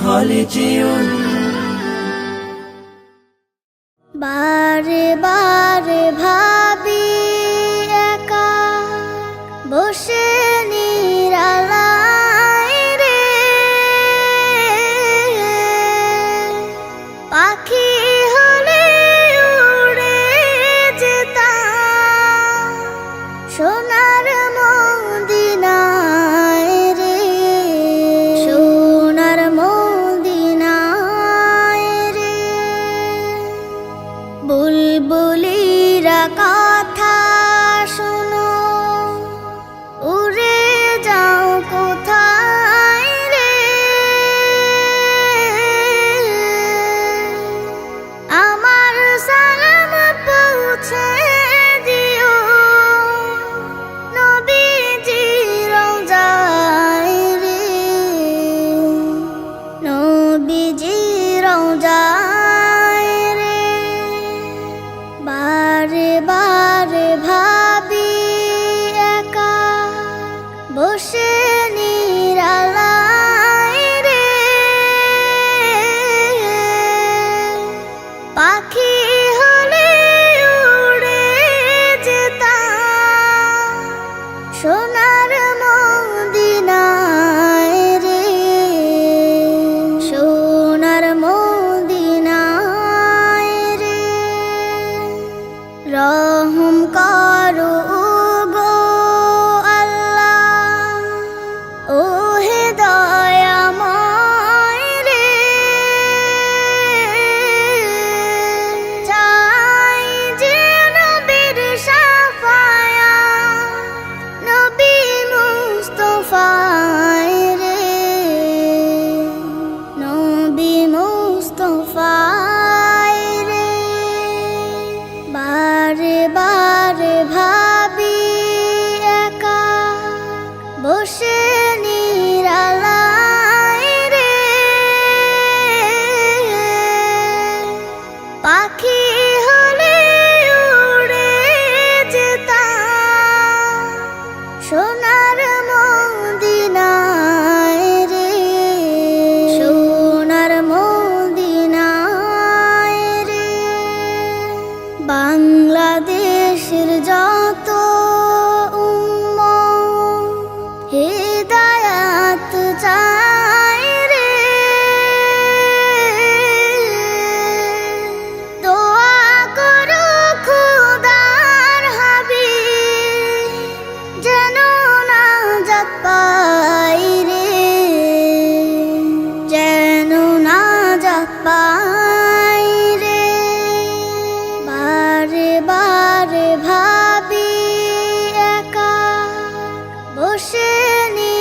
হলে যেও। বারে বারে ভাবি একা বসে নিরালায় রে, পাখি হলে উড়ে যেতাম সোনার মদিনায় রে, সোনার মদিনায় রে। বুলবুলিরা কথা শোনো, উড়ে যাও কোথায় রে, আমার সালাম পৌঁছে দিও নবীজির রওজায় রে, নবীজির রওজায় রে। বারে বারে ভাবি একা বসে নিরালায় রে, পাখি হলে উড়ে যেতাম সোনার মদিনায় রে, সোনার মদিনায় রে। রহম করো গো আল্লাহ, ও হে দয়াময় রে, চাই যে নবীর শাফায়াত, নবী মুস্তাফায় রে, নবী মুস্তাফায় রে। বারে বারে ভাবি একা বসে নিরালায় রে, পাখি হলে উড়ে যেতাম সোনার মদিনায় রে, সোনার মদিনায় রে। বাংলাদেশের যত উম্মত হিদায়াত চায় রে, দোয়া করো খোদার হাবিব যেন নাজাত পাই রে, যেন নাজাত পাই রে। বারে বারে ভাবি একা বসে নি